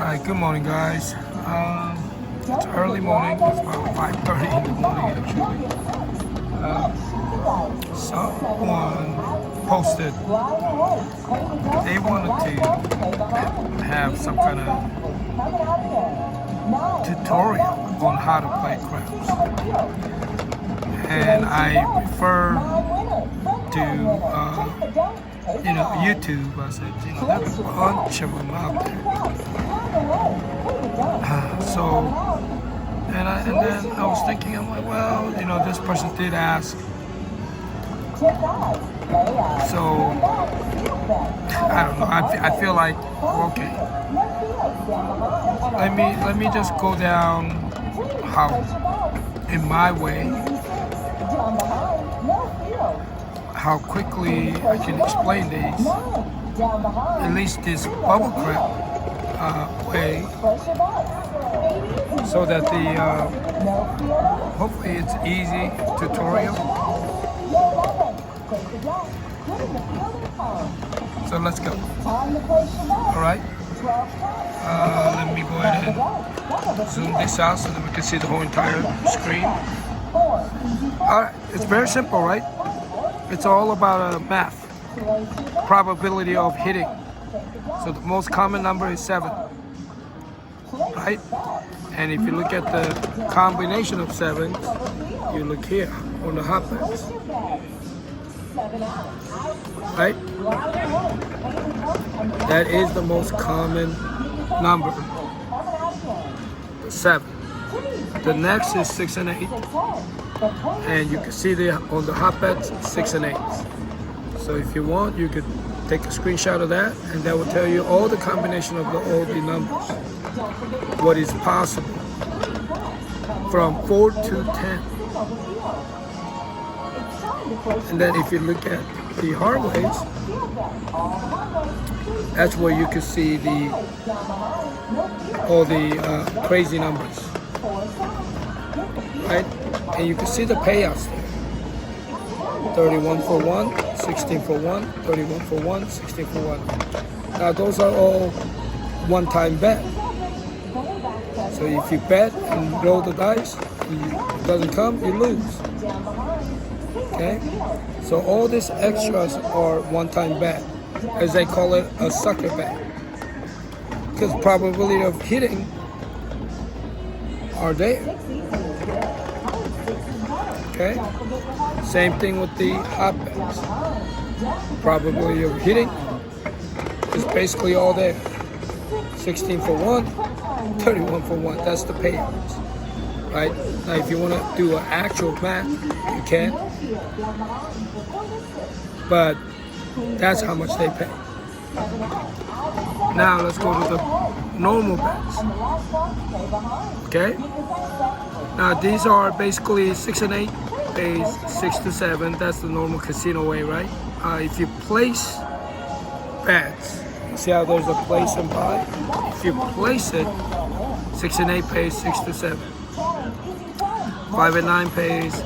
Alright, good morning guys. It's early morning, it's about 5:30 in the morning actually. Someone posted they wanted to have some kind of tutorial on how to play craps. And I refer to YouTube. I said, there's a bunch of them out there. And then I was thinking, I'm like, well, this person did ask. So I don't know. I feel like, okay, let me just go down how in my way, how quickly I can explain these, at least this BubbleCrap way, so that hopefully it's easy tutorial. So let's go. All right. Let me go ahead and zoom this out so that we can see the whole entire screen. All right. It's very simple, right? It's all about math, probability of hitting. So the most common number is 7, right? And if you look at the combination of 7s, you look here on the hot bets, right? That is the most common number, 7. The next is 6 and 8. And you can see there on the hot bets, 6 and 8s. So if you want, you could take a screenshot of that, and that will tell you all the combination of all the numbers, what is possible from 4 to 10. And then if you look at the hard ways, that's where you can see all the crazy numbers, right? And you can see the payouts there. 31 for 1, 16 for 1, 31 for 1, 16 for 1. Now those are all one-time bet. So if you bet and roll the dice, it doesn't come, you lose. Okay? So all these extras are one-time bet, as they call it, a sucker bet. Because probability of hitting are there. Okay? Same thing with the hot bets. Probability of hitting is basically all there. 16 for 1, 31 for 1. That's the payouts, right? Now, if you want to do an actual math, you can. But that's how much they pay. Now, let's go to the normal bets. Okay? Now, these are basically 6 and 8. Pays 6 to 7. That's the normal casino way, right? If you place bets, you see how there's a place and buy? If you place it, 6 and 8 pays 6 to 7. 5 and 9 pays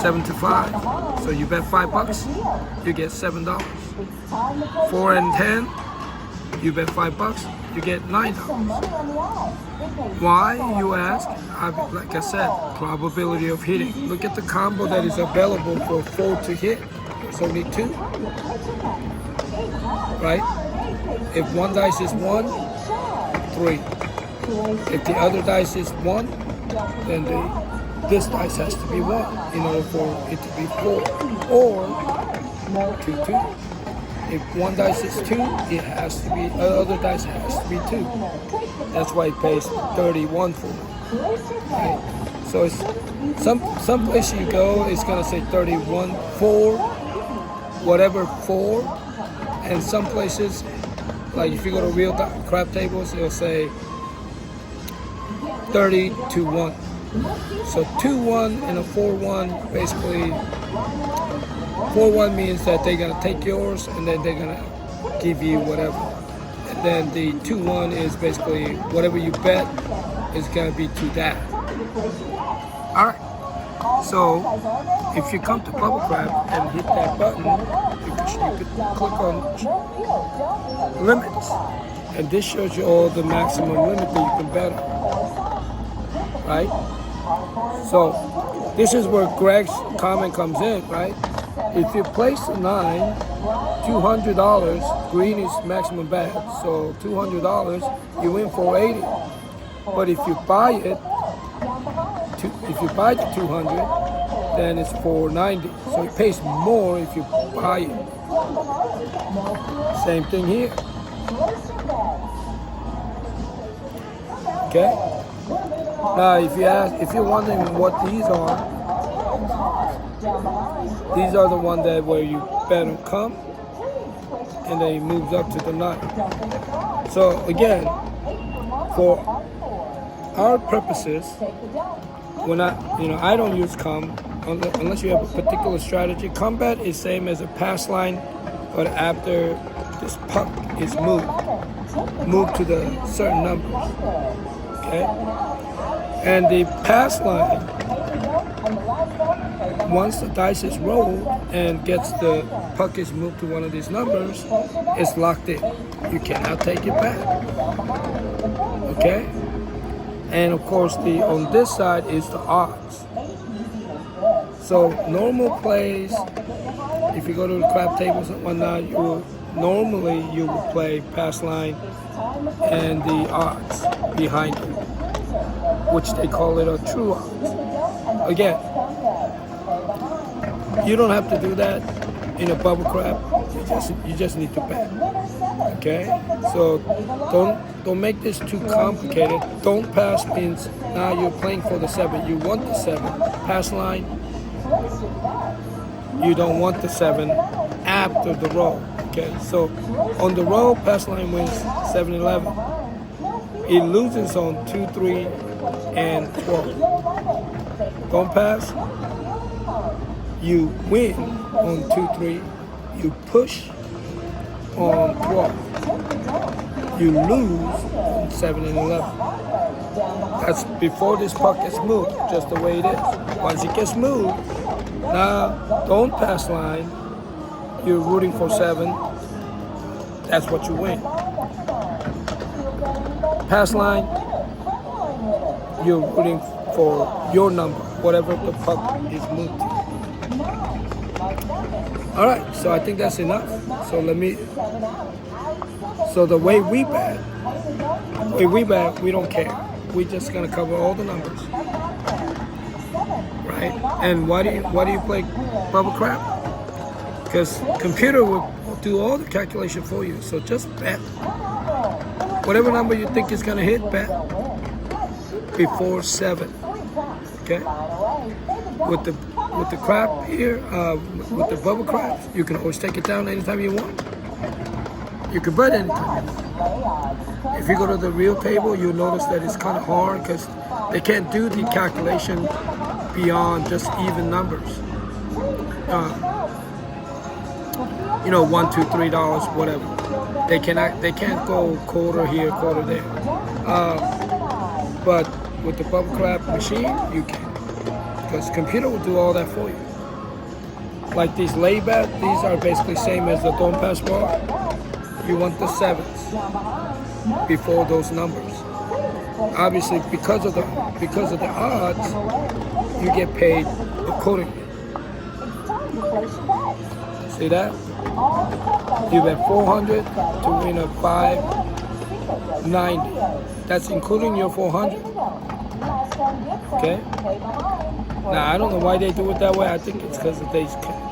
7 to 5. So you bet $5, you get $7. 4 and 10, you bet $5, you get $9. Why, you ask? Like I said, probability of hitting. Look at the combo that is available for 4 to hit. It's only 2. Right? If one dice is 1, 3. If the other dice is 1, then this dice has to be 1 in order for it to be 4. Or 2, 2. If one dice is 2, it has to be, other dice has to be 2. That's why it pays 31 for it. Right? So it's some place you go, it's gonna say 31 for whatever 4, and some places, like if you go to real crap tables, it'll say 30 to 1. So 2-1 and a 4-1, basically 4-1 means that they're gonna take yours and then they're gonna give you whatever. And then the 2-1 is basically whatever you bet is gonna be to that. All right. So if you come to BubbleCrap and hit that button, you could click on limits, And this shows you all the maximum limit that you can bet on, right? So this is where Greg's comment comes in, right? If you place a 9, $200, green is maximum bet. So $200, you win 480. But if you buy it, if you buy the 200, then it's 490. So it pays more if you buy it. Same thing here. Okay. Now, if you're wondering what these are the ones that where you bet on come, and then it moves up to the 9. So again, for our purposes, when I don't use come unless you have a particular strategy. Combat is same as a pass line, but after this puck is moved to the certain numbers. Okay, and the pass line, once the dice is rolled and the puck is moved to one of these numbers, it's locked in. You cannot take it back. Okay, and of course on this side is the odds. So normal plays, if you go to the crap tables and whatnot, you will play pass line and the odds behind it, which they call it a true odds. Again, you don't have to do that in a BubbleCrap. You just need to bet. Okay, so don't make this too complicated. Don't pass means now you're playing for the 7. You want the 7. Pass line, you don't want the 7 after the roll. Okay, so on the roll, pass line wins 7-11. It loses on 2, 3, and 12. Don't pass, you win on 2, 3. You push on 12. You lose on 7 and 11. That's before this puck gets moved, just the way it is. Once it gets moved, now don't pass line. You're rooting for 7. That's what you win. Pass line, you're rooting for your number, whatever the puck is moved to. All right, so I think that's enough. So the way we bet, we don't care. We're just gonna cover all the numbers, right? And why do you play BubbleCrap? Because computer will do all the calculation for you. So just bet. Whatever number you think is gonna hit, bet before 7. Okay? With the crap here, with the BubbleCrap, you can always take it down anytime you want. You can bet anytime. If you go to the real table, you'll notice that it's kind of hard because they can't do the calculation beyond just even numbers. $1, $2, $3, whatever. They can't go quarter here, quarter there. But with the BubbleCrap machine, you can. Because the computer will do all that for you. Like these lay bet, these are basically same as the don't pass bar. You want the 7s before those numbers. Obviously, because of the odds, you get paid accordingly. See that? You bet 400 to win a 590. That's including your 400. Okay? Now, I don't know why they do it that way. I think it's because they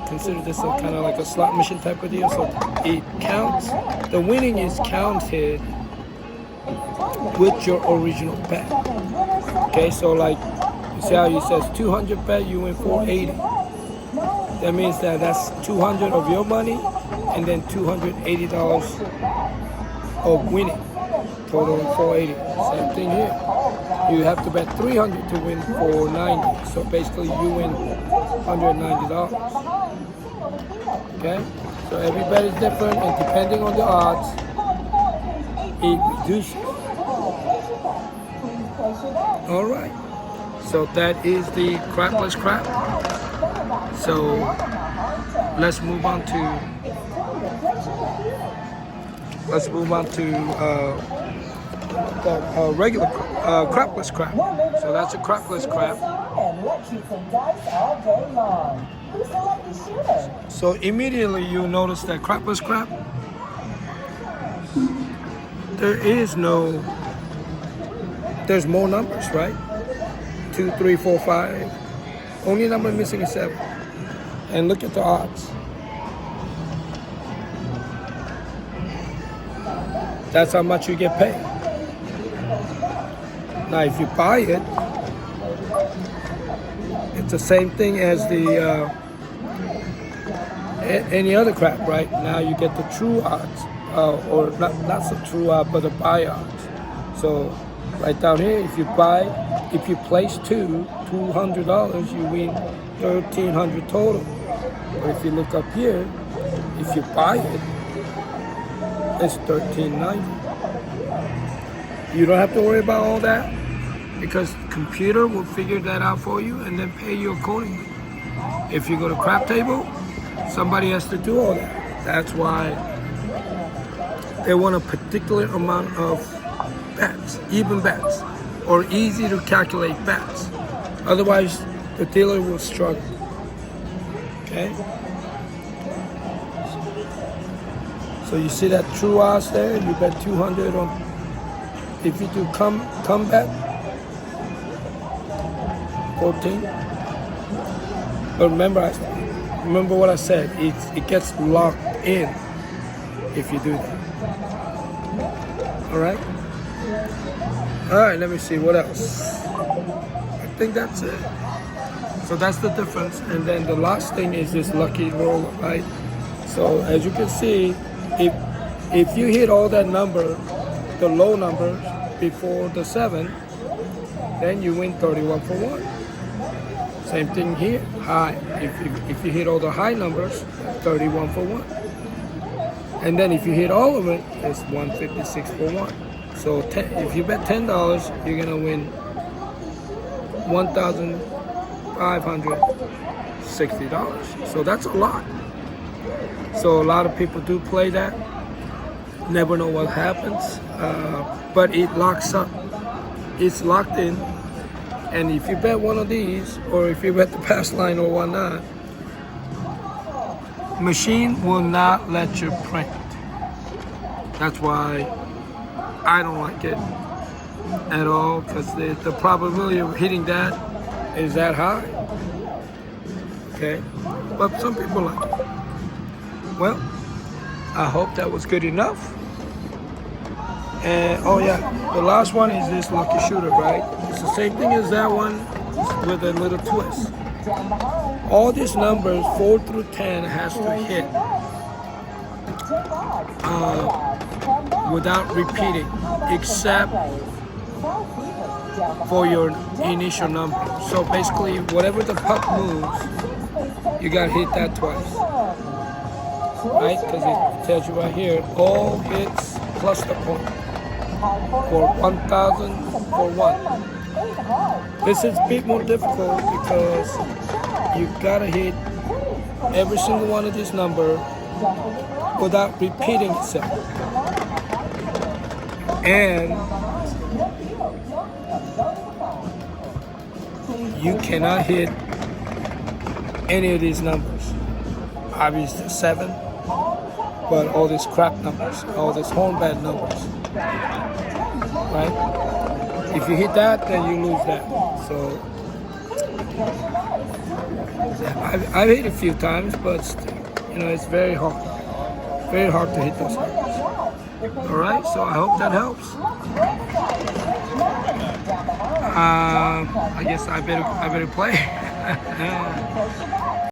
consider this a kind of like a slot machine type of deal. So it counts, the winning is counted with your original bet. Okay, so like, you see how it says 200 bet, you win 480. That means that's 200 of your money and then $280 of winning, total 480. Same thing here. You have to bet 300 to win 490. So basically you win $190. Okay? So every bet is different, and depending on the odds, it reduces. All right. So that is the Crapless crap. So let's move on to let's move on to the regular crapless crap. So that's a crapless crap. So immediately you notice that crapless crap, there's more numbers, right? 2, 3, 4, 5. Only number missing is 7. And look at the odds. That's how much you get paid. Now, if you buy it, it's the same thing as the any other crap, right? Now you get the true odds, or not the true odds, but the buy odds. So right down here, if you place $200, you win $1,300 total. But if you look up here, if you buy it, it's $1,390. You don't have to worry about all that because the computer will figure that out for you and then pay you accordingly. If you go to crap table, somebody has to do all that. That's why they want a particular amount of bets, even bets, or easy to calculate bets. Otherwise, the dealer will struggle. Okay? So you see that true odds there? You bet 200 on. If you do come bet, 14. But remember what I said. It gets locked in if you do that. All right. All right. Let me see what else. I think that's it. So that's the difference. And then the last thing is this lucky roll, right? So as you can see, if you hit all that number, the low numbers before the 7, then you win 31 for 1. Same thing here, high. If you hit all the high numbers, 31 for 1. And then if you hit all of it, it's 156 for 1. So if you bet $10, you're gonna win $1,560. So that's a lot. So a lot of people do play that. Never know what happens, but it locks up. It's locked in. And if you bet one of these, or if you bet the pass line or whatnot, machine will not let you print. That's why I don't like it at all, because the probability of hitting that is that high. Okay, but some people like it. Well, I hope that was good enough. And oh yeah, the last one is this lucky shooter, right? It's the same thing as that one with a little twist. All these numbers, 4 through 10, has to hit without repeating, except for your initial number. So basically, whatever the puck moves, you gotta hit that twice. Right? Because it tells you right here, all hits plus the point for 1,000 for 1. This is a bit more difficult because you gotta hit every single one of these numbers without repeating itself. And you cannot hit any of these numbers. Obviously 7. But all these crap numbers, all these hornbad numbers, right? If you hit that, then you lose that. So I've hit a few times, but still, it's very hard to hit those numbers. All right, so I hope that helps. I guess I better play.